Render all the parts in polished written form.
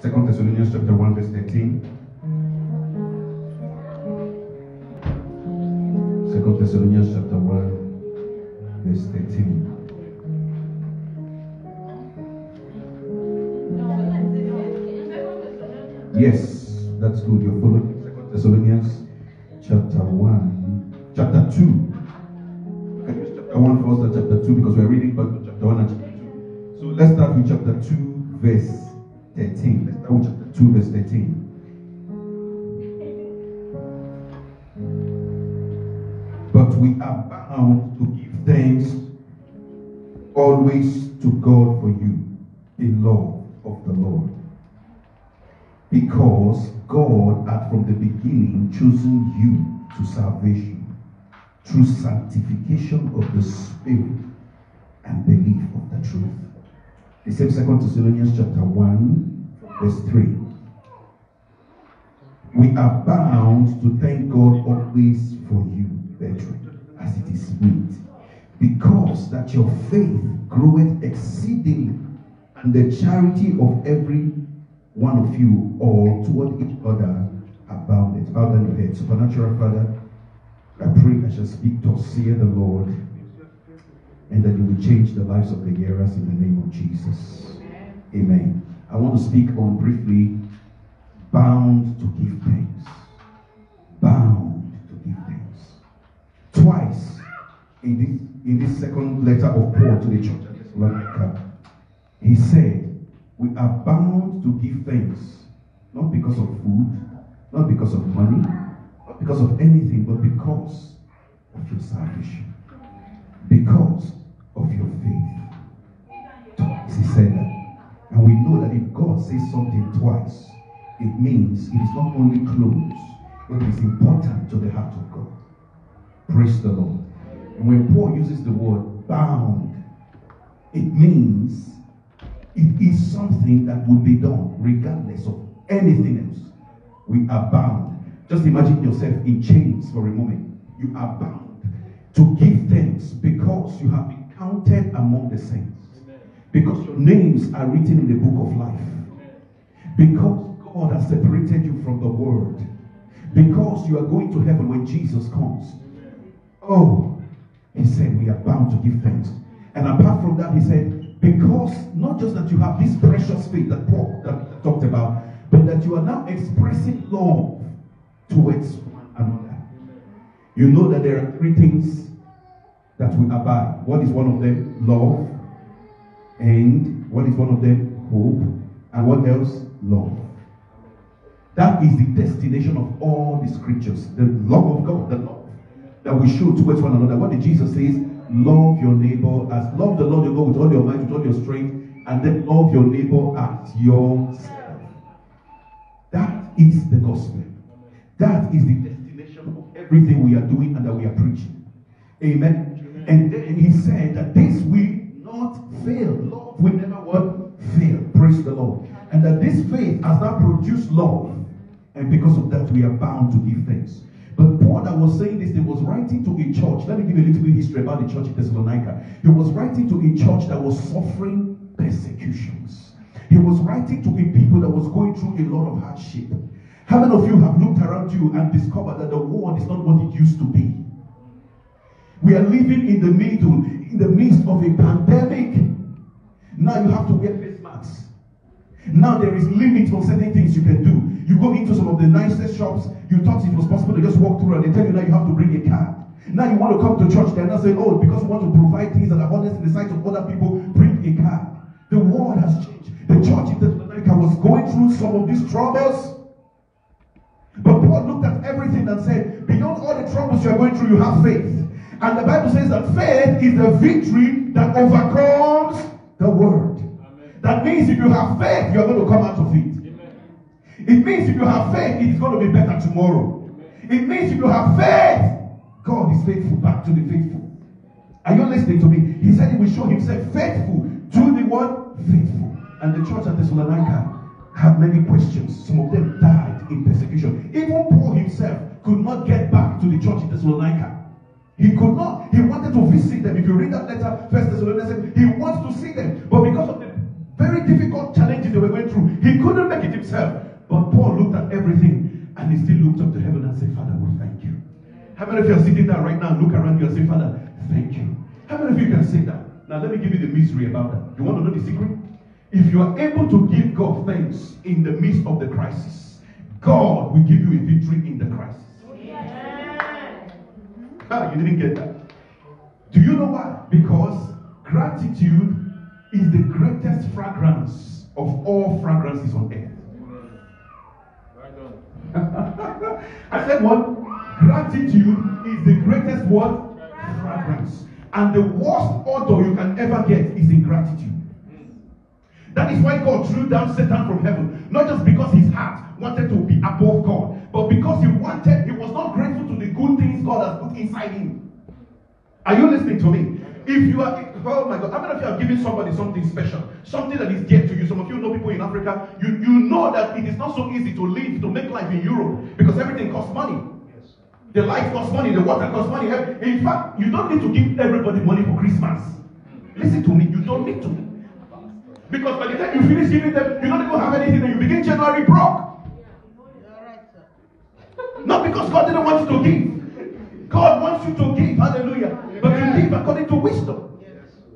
2 Thessalonians chapter 1 verse 13. 2 Thessalonians chapter 1 verse 13. Yes, that's good. You're following 2 Thessalonians chapter 1, chapter 2. Can you use chapter 1 first and chapter 2 because we're reading back to chapter 1 and chapter 2. So let's start with chapter 2 verse 13. Let's start with chapter 2 verse 13. But we are bound to give thanks always to God for you, in love of the Lord. Because God had from the beginning chosen you to salvation through sanctification of the Spirit and belief of the truth. The same 2 Thessalonians chapter 1 verse 3. We are bound to thank God always for you, brethren, as it is meet, because that your faith groweth exceedingly, and the charity of every one of you all toward each other abounded. Bow down your head. Supernatural Father, I pray I shall speak to say the Lord, and that you will change the lives of the hearers in the name of Jesus. Amen. I want to speak on briefly, bound to give thanks. Bound to give thanks. Twice in this second letter of Paul to the church at Thessalonica, he said, we are bound to give thanks, not because of food, not because of money, not because of anything, but because of your salvation, because of your faith. Twice he said that. And we know that if God says something twice, it means it is not only close, but it is important to the heart of God. Praise the Lord. And when Paul uses the word bound, it means it is something that will be done regardless of anything else. We are bound. Just imagine yourself in chains for a moment. You are bound to give thanks because you have been counted among the saints. Because your names are written in the book of life. Because God has separated you from the world. Because you are going to heaven when Jesus comes. Oh, he said we are bound to give thanks. And apart from that, he said, because not just that you have this precious faith that Paul that talked about, but that you are now expressing love towards one another. You know that there are three things that we abide. What is one of them? Love. And what is one of them? Hope. And what else? Love. That is the destination of all the scriptures. The love of God, the love that we show towards one another. What did Jesus say? Love your neighbor as love the Lord your God with all your might, with all your strength, and then love your neighbor as yourself. That is the gospel. That is the destination of everything we are doing and that we are preaching. Amen. And then he said that this will not fail. Love will never what? Fail. Praise the Lord. And that this faith has now produced love. And because of that, we are bound to give thanks. But Paul that was saying this, he was writing to a church. Let me give you a little bit of history about the church in Thessalonica. He was writing to a church that was suffering persecutions. He was writing to a people that was going through a lot of hardship. How many of you have looked around you and discovered that the world is not what it used to be? We are living in the midst of a pandemic. Now you have to wear face masks. Now there is limit on certain things you can do. You go into some of the nicest shops, you thought it was possible to just walk through and they tell you now you have to bring a card. Now you want to come to church, they're not saying, oh, because we want to provide things that are honest in the sight of other people, bring a card. The world has changed. The church in Thessalonica was going through some of these troubles. But Paul looked at everything and said, beyond all the troubles you are going through, you have faith. And the Bible says that faith is the victory that overcomes the world. Amen. That means if you have faith, you are going to come out of it. It means if you have faith, it is going to be better tomorrow. Amen. It means if you have faith, God is faithful back to the faithful. Are you listening to me? He said he will show himself faithful to the one faithful. And the church at Thessalonica had many questions. Some of them died in persecution. Even Paul himself could not get back to the church in Thessalonica. He could not. He wanted to visit them. If you read that letter, 1 Thessalonians, he wants to see them. But because of the very difficult challenges they were going through, he couldn't make it. himself. But Paul looked at everything and he still looked up to heaven and said, Father, we thank you. How many of you are sitting there right now and look around you and say, Father, thank you? How many of you can say that? Now let me give you the mystery about that. You want to know the secret? If you are able to give God thanks in the midst of the crisis, God will give you a victory in the crisis. You didn't get that. Do you know why? Because gratitude is the greatest fragrance of all fragrances on earth. I said what? Gratitude is the greatest what? Fragrance. And the worst odor you can ever get is ingratitude. That is why God threw down Satan from heaven. Not just because his heart wanted to be above God, but because he was not grateful to the good things God has put inside him. Are you listening to me? If you are, oh my God, how many of you are giving somebody something special? Something that is dear to you. Some of you know people in Africa. You know that it is not so easy to live, to make life in Europe, because everything costs money. The light costs money, the water costs money. In fact, you don't need to give everybody money for Christmas. Listen to me, you don't need to. Because by the time you finish giving them, you don't even have anything and you begin January broke. Not because God didn't want you to give. God wants you to give, hallelujah. But you give according to wisdom.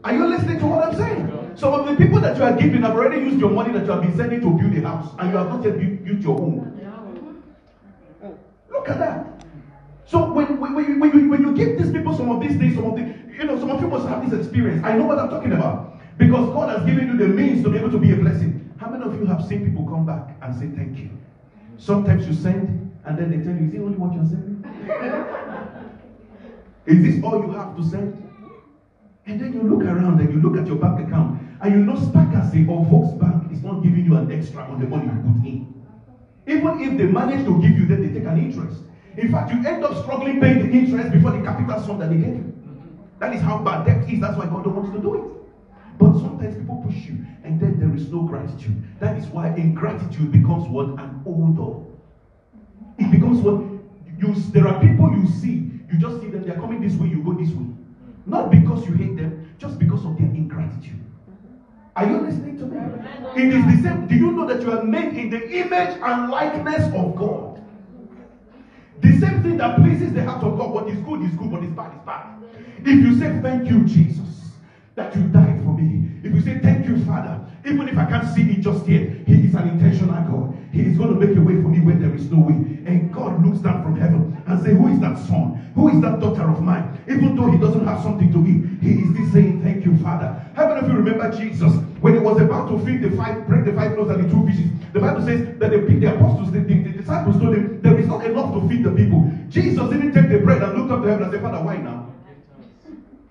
Are you listening to what I'm saying? Some of the people that you are giving have already used your money that you have been sending to build a house, and you have not yet built your home. Look at that. So when you give these people some of these things, some of you must have this experience. I know what I'm talking about. Because God has given you the means to be able to be a blessing. How many of you have seen people come back and say thank you? Sometimes you send and then they tell you, is it only what you're sending? Is this all you have to send? And then you look around and you look at your bank account and you know Sparkasse or Volksbank is not giving you an extra on the money you put in. Even if they manage to give you, then they take an interest. In fact, you end up struggling paying the interest before the capital sum that they get you. That is how bad debt is. That's why God don't want you to do it. But sometimes people push you and then there is no gratitude. That is why ingratitude becomes what? An odor. It becomes what? There are people you see, you just see them, they are coming this way, you go this way. Not because you hate them, just because of their ingratitude. Are you listening to me? It is the same. Do you know that you are made in the image and likeness of God? The same thing that pleases the heart of God. What is good, what is bad. If you say thank you, Jesus, that you died for me. If you say thank you, Father, even if I can't see it just yet, He is an intentional God. He is going to make a way for me where there is no way. And God looks down from heaven and says, who is that son? Who is that daughter of mine? Even though he doesn't have something to eat, he is still saying, thank you, Father. How many of you remember Jesus when he was about to break the 5 loaves and the 2 fishes? The Bible says that the apostles, the disciples told him, there is not enough to feed the people. Jesus didn't take the bread and looked up to heaven and said, Father, why now?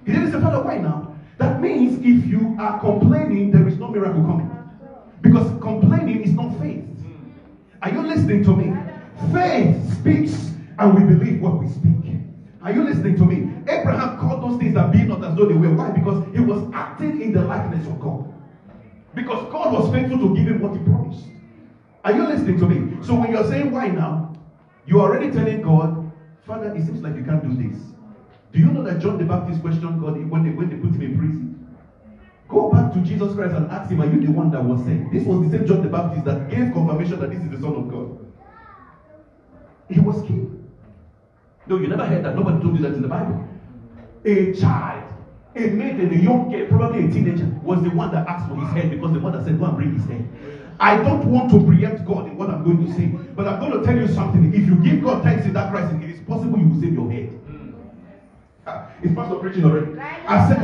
He didn't say, Father, why now? That means if you are complaining, there is no miracle coming. Because complaining is not faith. Are you listening to me? Faith speaks and we believe what we speak. Are you listening to me? Abraham called those things that be not as though they were. Why? Because he was acting in the likeness of God. Because God was faithful to give him what he promised. Are you listening to me? So when you're saying why now, you're already telling God, Father, it seems like you can't do this. Do you know that John the Baptist questioned God when they put him in prison? Go back to Jesus Christ and ask him, are you the one that was sent? This was the same John the Baptist that gave confirmation that this is the Son of God. He was king. No, you never heard that. Nobody told you that in the Bible. A child, a maiden, a young girl, probably a teenager, was the one that asked for his head because the mother said, go and bring his head. I don't want to preempt God in what I'm going to say, but I'm going to tell you something. If you give God thanks in that crisis, it is possible you will save your head. Is Pastor preaching already? I said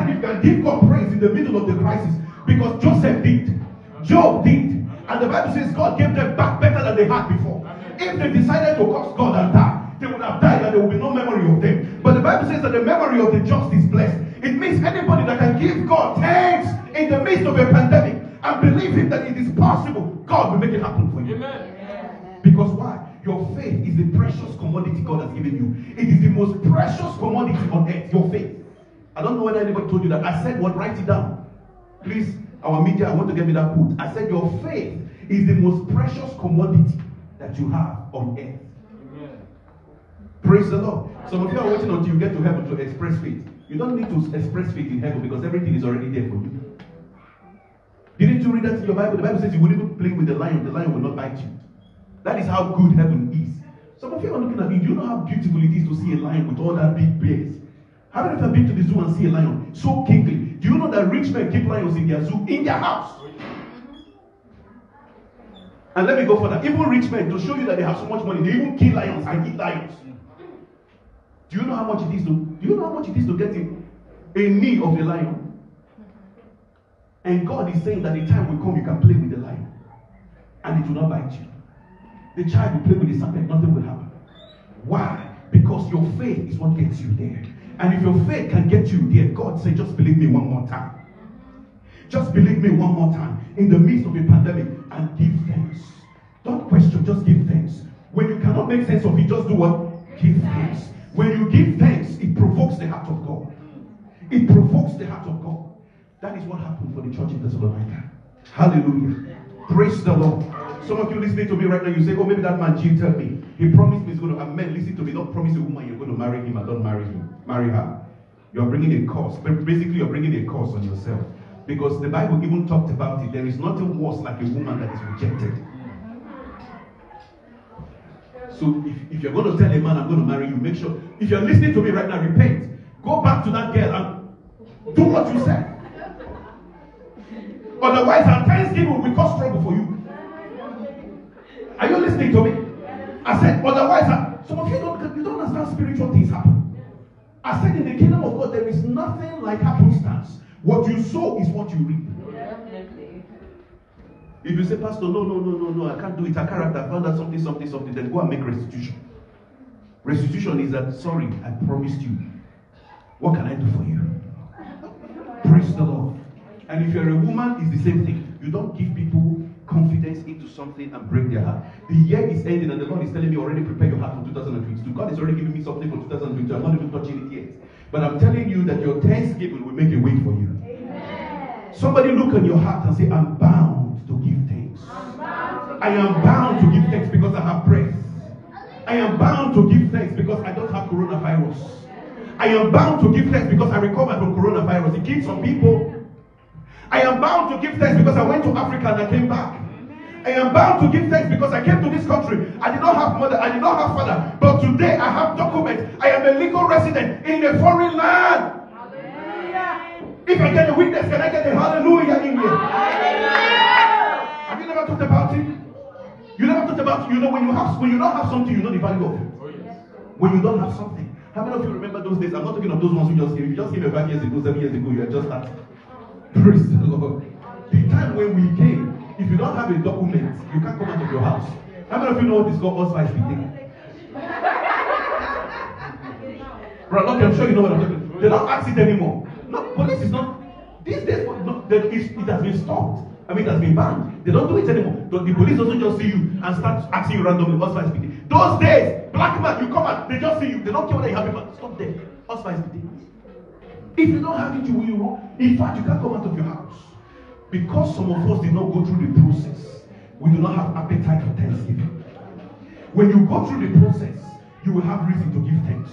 you can give God praise in the middle of the crisis because Joseph did, Job did, and the Bible says God gave them back better than they had before. If they decided to curse God and die, they would have died and there will be no memory of them. But the Bible says that the memory of the just is blessed. It means anybody that can give God thanks in the midst of a pandemic and believe Him that it is possible, God will make it happen for you. Amen. Because why? Your faith is the precious commodity God has given you. It is the most precious commodity on earth, your faith. I don't know whether anybody told you that. I said what? Write it down. Please, our media, I want to get me that quote. I said your faith is the most precious commodity that you have on earth. Amen. Praise the Lord. Some of you are waiting until you get to heaven to express faith. You don't need to express faith in heaven because everything is already there for you. Didn't you read that in your Bible? The Bible says you will even play with the lion will not bite you. That is how good heaven is. Some of you are looking at me, do you know how beautiful it is to see a lion with all that big bears? How many of you have been to the zoo and see a lion? So kingly. Do you know that rich men keep lions in their zoo, in their house? And let me go further. Even rich men, to show you that they have so much money, they even kill lions and eat lions. Do you know how much it is to get a knee of a lion? And God is saying that the time will come you can play with the lion. And it will not bite you. The child will play with the serpent, nothing will happen. Why? Because your faith is what gets you there. And if your faith can get you there, God said, just believe me one more time. Just believe me one more time. In the midst of a pandemic, and give thanks. Don't question, just give thanks. When you cannot make sense of it, just do what? Give thanks. When you give thanks, it provokes the heart of God. It provokes the heart of God. That is what happened for the church in Thessalonica. Hallelujah. Praise the Lord. Some of you listening to me right now, you say, oh, maybe that man cheated me. He promised me he's going to have men. Listen to me. Don't promise a woman you're going to marry him and don't marry him. Marry her. You're bringing a curse. Basically, you're bringing a curse on yourself. Because the Bible even talked about it. There is nothing worse like a woman that is rejected. So if you're going to tell a man, I'm going to marry you, make sure. If you're listening to me right now, repent. Go back to that girl and do what you said. Otherwise, our Thanksgiving will cause trouble for you. Are you listening to me? I said, otherwise, some of you don't understand spiritual things happen. I said, in the kingdom of God, there is nothing like happenstance. What you sow is what you reap. Definitely. If you say, Pastor, no, I can't do it. I can't. I found out something, then go and make restitution. Restitution is that, sorry, I promised you. What can I do for you? Praise the Lord. And if you're a woman, it's the same thing. You don't give people confidence into something and break their heart. The year is ending and the Lord is telling me already prepare your heart for 2022. God is already giving me something for 2022. I'm not even touching it yet. But I'm telling you that your Thanksgiving will make a way for you. Amen. Somebody look at your heart and say, I'm bound to give thanks. I am bound to give thanks because I have breath. I am bound to give thanks because I don't have coronavirus. I am bound to give thanks because I recovered from coronavirus. It killed some people. I am bound to give thanks because I went to Africa and I came back. I am bound to give thanks because I came to this country. I did not have mother, I did not have father. But today I have documents. I am a legal resident in a foreign land. Hallelujah. If I get a witness, can I get a hallelujah in here? Hallelujah. Have you never talked about it? You never talked about it. You know, when you don't have something, you know the value of it. When you don't have something. How many of you remember those days? I'm not talking of those ones who just came. If you just came 5 years ago, 7 years ago, you are just that. Praise the Lord. The time when we came, if you don't have a document, you can't come out of your house. How many of you know what is called us-5 meeting? Brother, I'm sure you know what I'm talking about. They don't ask it anymore. No, police is not. These days, it has been stopped. I mean, it has been banned. They don't do it anymore. The police doesn't just see you and start asking you randomly, us-5 meeting. Those days, black man, you come out, they just see you. They don't care whether you have paper. Stop there. Us-5 meeting. If you don't have it, you will wrong. In fact, you can't come out of your house. Because some of us did not go through the process, we do not have appetite for Thanksgiving. When you go through the process, you will have reason to give thanks.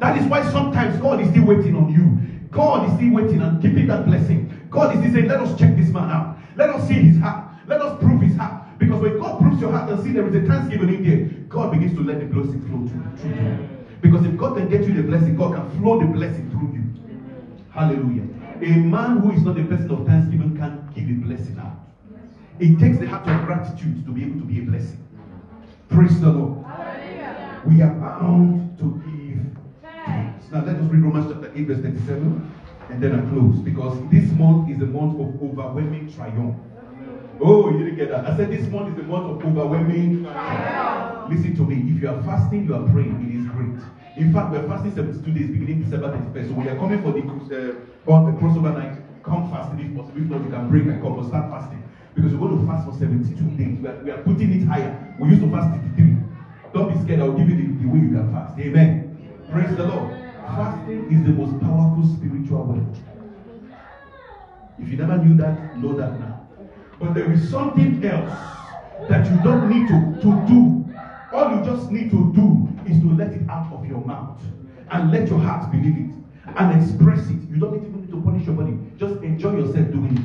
That is why sometimes God is still waiting on you. God is still waiting and keeping that blessing. God is still saying, let us check this man out. Let us see his heart. Let us prove his heart. Because when God proves your heart and see there is a Thanksgiving in there, God begins to let the blessing flow through you. Because if God can get you the blessing, God can flow the blessing through you. Hallelujah. A man who is not a person of thanksgiving can't give a blessing out. It takes the heart of gratitude to be able to be a blessing. Praise the Lord. Hallelujah. We are bound to give thanks. Now let us read Romans chapter 8 verse 37 and then I close. Because this month is a month of overwhelming triumph. Oh, you didn't get that. I said this month is a month of overwhelming triumph. Listen to me. If you are fasting, you are praying. It is great. In fact, we're fasting 72 days beginning December 31st. So when you're coming for the crossover night, come fasting if possible. If not, you can break and come or start fasting. Because we're going to fast for 72 days. We are putting it higher. We used to fast 53. Don't be scared. I'll give you the way you can fast. Amen. Praise the Lord. Fasting is the most powerful spiritual weapon. If you never knew that, know that now. But there is something else that you don't need to do. All you just need to do is to let it out of your mouth and let your heart believe it and express it. You don't even need to punish your body. Just enjoy yourself doing it.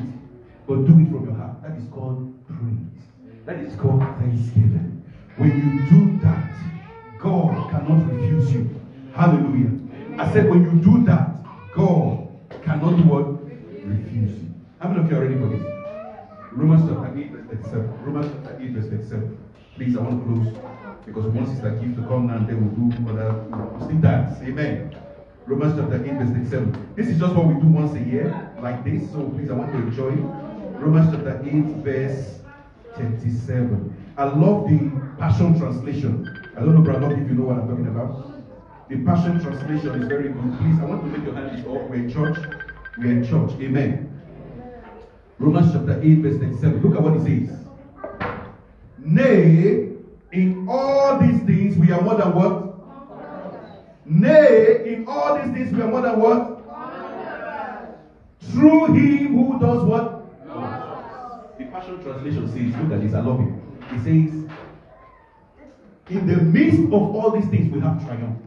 but do it from your heart. That is called praise. That is called thanksgiving. When you do that, God cannot refuse you. Hallelujah. I said when you do that, God cannot do what? Refuse you. How many of you are ready for this? Romans chapter 8 verse 37. Romans chapter 8 verse 37. Please, I want to close because we want Sister Kim to come now and then we'll do other, we'll still dance. Amen. Romans chapter 8 verse 37. This is just what we do once a year, like this. So please, I want to enjoy it. Romans chapter 8 verse 37. I love the Passion Translation. I don't know, brother, if you know what I'm talking about. The Passion Translation is very good. Please, I want to make your hand lift up. We're in church. We're in church. Amen. Romans chapter 8 verse 37. Look at what it says. Nay, in all these things we are more than what? Nay, in all these things we are more than what? Through him who does what? The Passion Translation says, look at this, I love it. It says, in the midst of all these things we have triumph.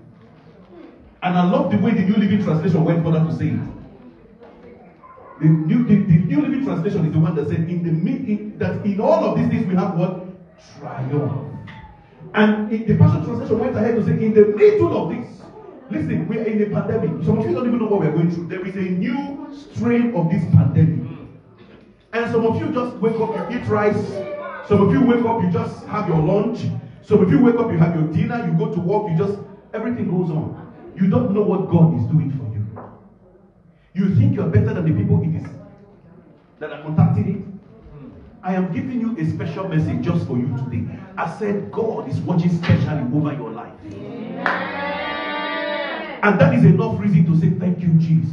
And I love the way the New Living Translation went further to say it. The New Living Translation is the one that said, that in all of these things we have what? Triumph. And the Passion Translation went ahead to say, in the middle of this, listen, we are in a pandemic. Some of you don't even know what we are going through. There is a new strain of this pandemic. And some of you just wake up, you eat rice. Some of you wake up, you just have your lunch. Some of you wake up, you have your dinner, you go to work, everything goes on. You don't know what God is doing for you. You think you're better than the people it is that are contacting it. I am giving you a special message just for you today. I said God is watching specially over your life. And that is enough reason to say thank you, Jesus.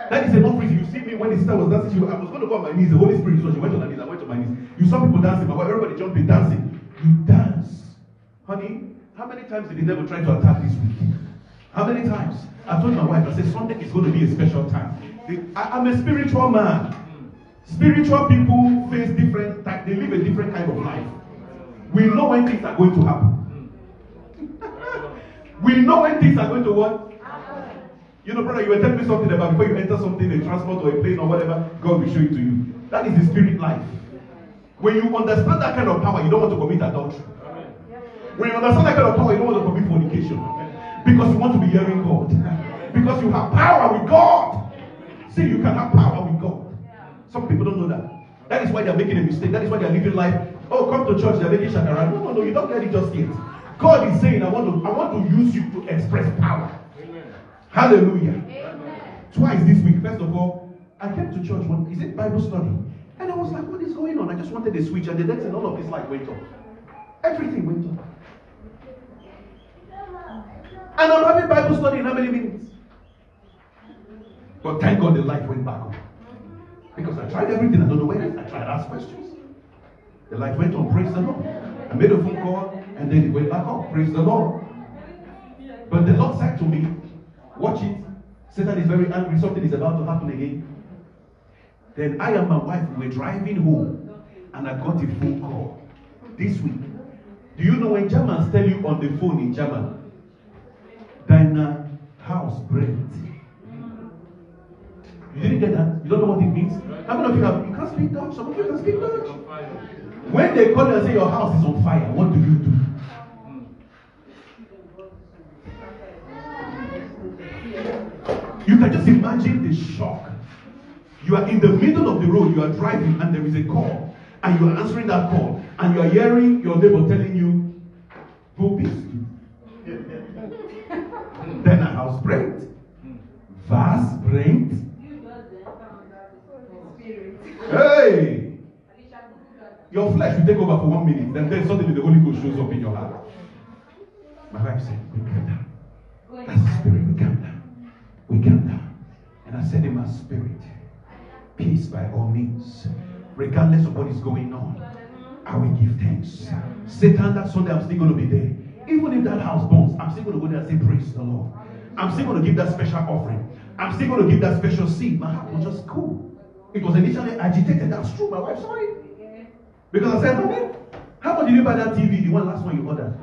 That is enough reason. You see me when the sister was dancing, I was going to go on my knees. The Holy Spirit, so she went on her knees. I went on my knees. You saw people dancing, but everybody jumping, dancing. You dance. Honey, how many times did the devil try to attack this week? How many times? I told my wife, I said, Sunday is going to be a special time. I'm a spiritual man. Spiritual people face different type, they live a different kind of life. We know when things are going to happen. We know when things are going to what? You know, brother, you were telling me something about before you enter something, a transport or a plane or whatever, God will show it to you. That is the spirit life. When you understand that kind of power, you don't want to commit adultery. When you understand that kind of power, you don't want to commit fornication. Because you want to be hearing God. Because you have power with God. See, you can have power with God. Some people don't know that. That is why they're making a mistake. That is why they're living life. Oh, come to church, they're making shakara. No, you don't get it just yet. God is saying, I want to use you to express power. Amen. Hallelujah. Amen. Twice this week. First of all, I came to church is it Bible study? And I was like, what is going on? I just wanted a switch, and the next thing, all of this light went off. Everything went off. And I'm having Bible study in how many minutes? But thank God the light went back on. Because I tried everything, I don't know where it is. I tried to ask questions. The light went on, praise the Lord. I made a phone call, and then it went back up, praise the Lord. But the Lord said to me, watch it. Satan is very angry, something is about to happen again. Then I and my wife were driving home, and I got a phone call this week. Do you know when Germans tell you on the phone in German, deine Haus brennt? You didn't get that? You don't know what it means? How many of you can't speak Dutch? Some of you can speak Dutch. When they call you and say your house is on fire, what do? You can just imagine the shock. You are in the middle of the road, you are driving, and there is a call, and you are answering that call, and you are hearing your neighbor telling you, "Wo bist du?" Then a house brennt. Was brennt? Hey! Your flesh will take over for 1 minute, then suddenly the Holy Ghost shows up in your heart. My wife said, we calm down. That's the spirit, we calm down. We calm down. And I said in my spirit, peace by all means. Regardless of what is going on, I will give thanks. Satan, that Sunday I'm still going to be there. Even if that house burns, I'm still going to go there and say, praise the Lord. I'm still going to give that special offering. I'm still going to give that special seed. My heart was just cool. It was initially agitated. That's true. My wife saw it. Because I said, honey, how much did you buy that TV? The last one you ordered.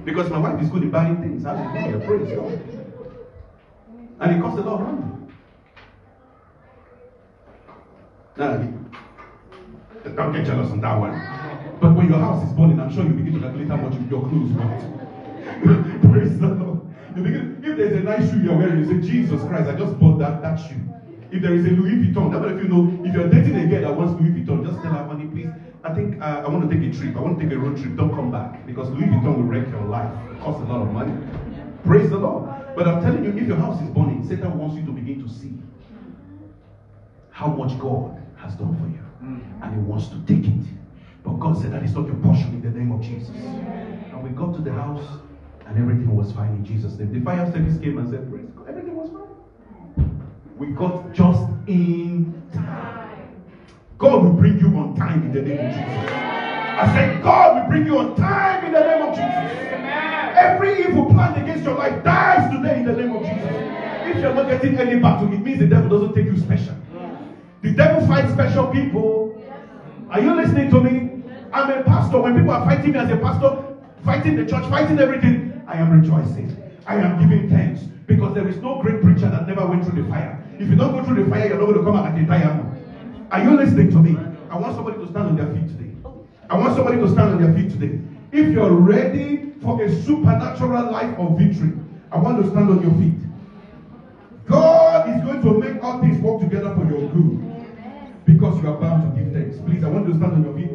Because my wife is good at buying things. Hallelujah. Praise God. And it costs a lot of money. Don't get jealous on that one. But when your house is burning, I'm sure you begin to calculate how much your clothes cost. Praise the Lord. If there's a nice shoe you're wearing, you say, Jesus Christ, I just bought that shoe. If there is a Louis Vuitton, that if you know, if you're dating a girl that wants Louis Vuitton, just tell her, honey, please, I think I want to take a trip. I want to take a road trip. Don't come back. Because Louis Vuitton will wreck your life. It costs a lot of money. Praise the Lord. But I'm telling you, if your house is burning, Satan wants you to begin to see how much God has done for you. And he wants to take it. But God said that is not your portion in the name of Jesus. And we got to the house and everything was fine in Jesus' name. The fire service came and said, praise God, everything was fine. We got just in time. God will bring you on time in the name of Jesus. I said, God will bring you on time in the name of Jesus. Every evil plan against your life dies today in the name of Jesus. If you're not getting any battle, it means the devil doesn't take you special. The devil fights special people. Are you listening to me? I'm a pastor. When people are fighting me as a pastor, fighting the church, fighting everything, I am rejoicing. I am giving thanks. Because there is no great preacher that never went through the fire. If you don't go through the fire, you're not going to come out like a diamond. Are you listening to me? I want somebody to stand on their feet today. I want somebody to stand on their feet today. If you're ready for a supernatural life of victory, I want to stand on your feet. God is going to make all things work together for your good. Because you are bound to give thanks. Please, I want you to stand on your feet.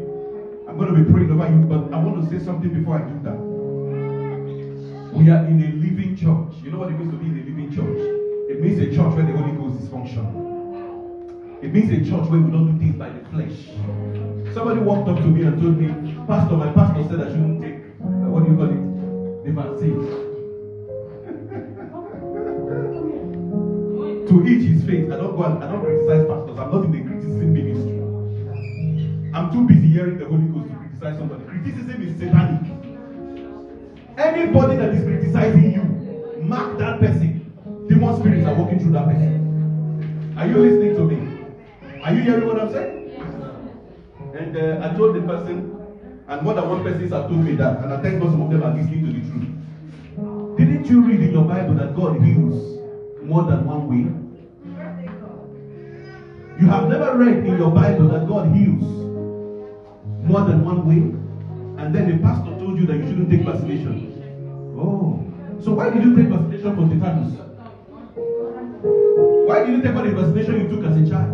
I'm going to be praying over you, but I want to say something before I do that. We are in a living church. You know what it means to be in a living church? It means a church where the Holy Ghost is functional. It means a church where we don't do things by the flesh. Somebody walked up to me and told me, Pastor, my pastor said I shouldn't take, what do you call it? The vaccine. To each his faith. I don't criticize pastors. I'm not in the criticism ministry. I'm too busy hearing the Holy Ghost to criticize somebody. Criticism is satanic. Anybody that is criticizing you, mark that person. Demon spirits are walking through that person. Are you listening to me? Are you hearing what I'm saying? And I told the person, and more than one person has told me that, and I thank God some of them are listening to the truth. Didn't you read in your Bible that God heals more than one way? You have never read in your Bible that God heals more than one way, and then the pastor told you that you shouldn't take vaccination. Oh, so why did you take vaccination for tetanus? Why did you take all the vaccination you took as a child?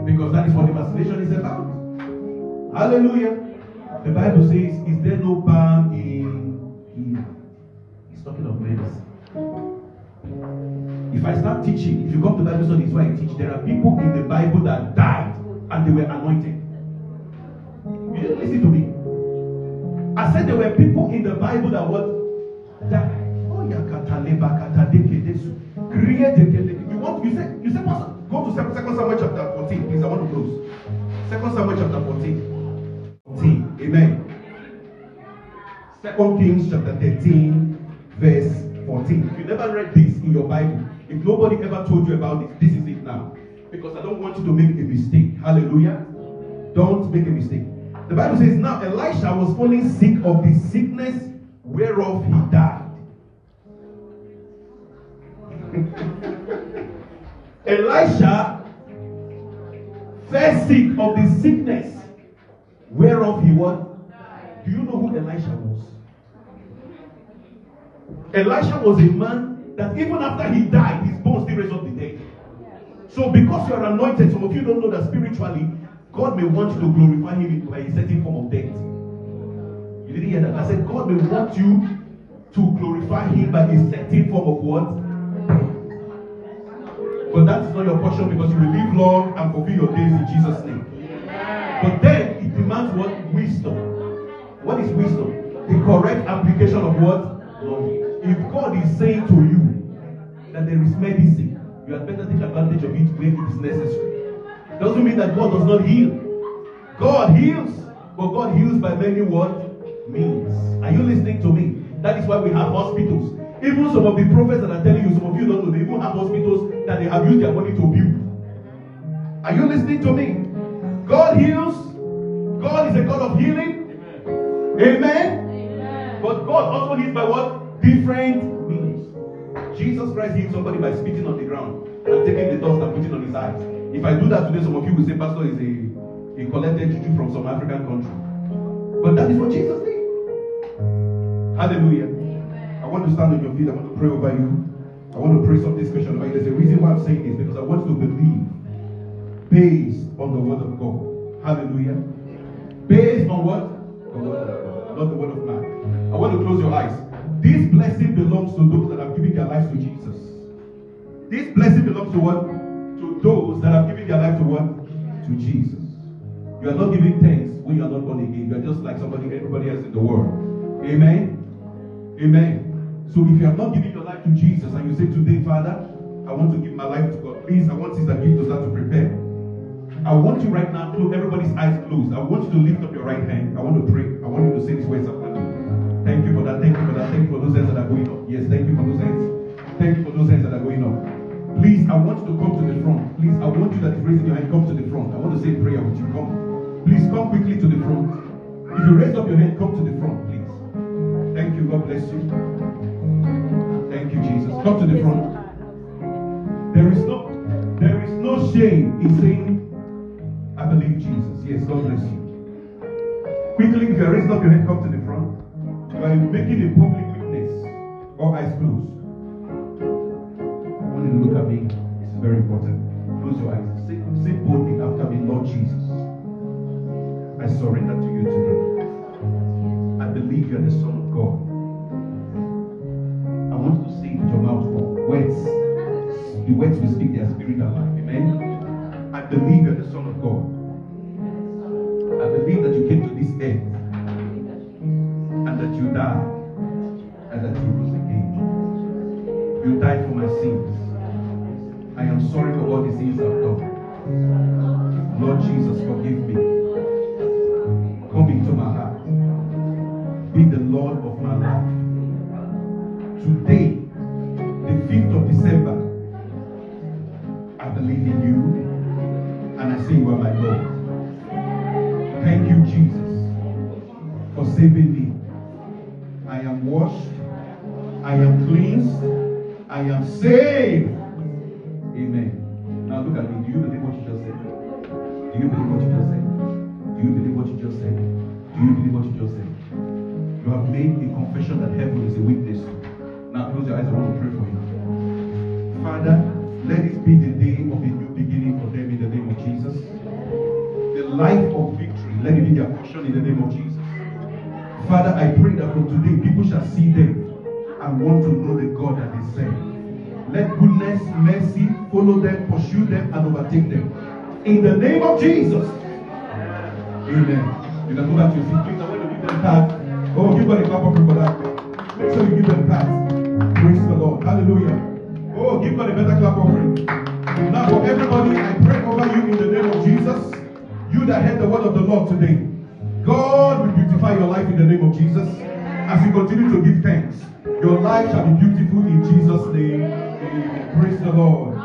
Because that is what the vaccination is about. Hallelujah. The Bible says, is there no balm in here? He's talking of medicine. If I start teaching, if you come to Bible study, it's why I teach. There are people in the Bible that died and they were anointed. You didn't listen to me. I said there were people in the Bible that what? Died. Oh, you said, Pastor, go to 2 Samuel chapter 14. Please, I want to close. 2 Samuel chapter 14. Amen. 2 Kings chapter 13, verse 14. If you never read this in your Bible, if nobody ever told you about it, this is it now. Because I don't want you to make a mistake. Hallelujah. Don't make a mistake. The Bible says, now Elisha was falling sick of the sickness whereof he died. Elisha fell sick of the sickness whereof he was. Do you know who Elisha was? Elisha was a man that even after he died, his bones still raised up the dead. So because you are anointed, some of you don't know that spiritually, God may want you to glorify him by a certain form of death. You didn't hear that? I said God may want you to glorify him by a certain form of what? But that is not your portion, because you will live long and fulfill your days in Jesus' name. But then it demands what? Wisdom. What is wisdom? The correct application of what? Knowledge. If God is saying to you that there is medicine, you had better take advantage of it when it is necessary. Doesn't mean that God does not heal. God heals, but God heals by many what? Means. Are you listening to me? That is why we have hospitals. Even some of the prophets that are telling you, some of you don't know, they even have hospitals that they have used their money to build. Are you listening to me? God heals. God is a God of healing. Amen. Amen. But God also heals by what? Different means. Jesus Christ healed somebody by spitting on the ground and taking the dust and putting on his eyes. If I do that today, some of you will say, Pastor is a collected juju from some African country. But that is what Jesus did. Hallelujah. I want to stand on your feet. I want to pray over you. I want to pray something special over you. There's a reason why I'm saying this, because I want you to believe based on the word of God. Hallelujah. Based on what? The word of God, not the word of man. I want to close your eyes. This blessing belongs to those that have given their lives to Jesus. This blessing belongs to what? To those that have given their life to what? To Jesus. You are not giving thanks when you are not born again. You are just like everybody else in the world. Amen. Amen. So if you have not given your life to Jesus and you say today, Father, I want to give my life to God. Please, I want Sister Gift to start to prepare. I want you right now, everybody's eyes closed. I want you to lift up your right hand. I want to pray. I want you to say these words after me. Thank you for that. Thank you for that. Thank you for those hands that are going up. Yes, thank you for those hands. Thank you for those hands that are going up. Please, I want you to come to the front. Please, I want you that is raising your hand, come to the front. I want to say prayer with you. Come. Please come quickly to the front. If you raise up your hand, come to the front, please. Thank you. God bless you. Thank you, Jesus. Come to the front. There is no shame in saying, I believe Jesus. Yes, God bless you. Quickly, if you are raising up your hand, come to the front. You are making a public witness. All eyes closed. I want you to look at me. This is very important. Close your eyes. Say boldly after me, Lord Jesus, I surrender to you today. I believe you are the Son of God. I want you to say with your mouth words. The words we speak, they are spirit and life. Amen. I believe you are the Son of God. I believe that you came to this earth and that you died and that you rose again. You died for my sins. I am sorry for all the sins I've done. Lord Jesus, forgive me. Come into my heart. Be the Lord of my life. Today, the 5th of December, I believe in you and I say you are my Lord. Thank you, Jesus, for saving me. I am washed. I am cleansed. I am saved. Amen. Now look at me. Do you believe what you just said? Do you believe what you just said? Do you believe what you just said? Do you believe what you just said? You have made a confession that heaven is a witness. Now close your eyes. I want to pray for you. Father, let it be the day of a new beginning for them in the name of Jesus. The life of victory, let it be their portion in the name of Jesus. Father, I pray that from today people shall see them and want to know the God that they serve. Let goodness, mercy follow them, pursue them, and overtake them. In the name of Jesus. Amen. You can go back to your seat. Please, I want to give them cards. Oh, give God a clap of for that. Make sure you give them cards. Praise the Lord. Hallelujah. Oh, give God a better clap offering. Now for everybody, I pray over you in the name of Jesus. You that heard the word of the Lord today. God will beautify your life in the name of Jesus. As you continue to give thanks, your life shall be beautiful in Jesus' name. Amen. Praise the Lord.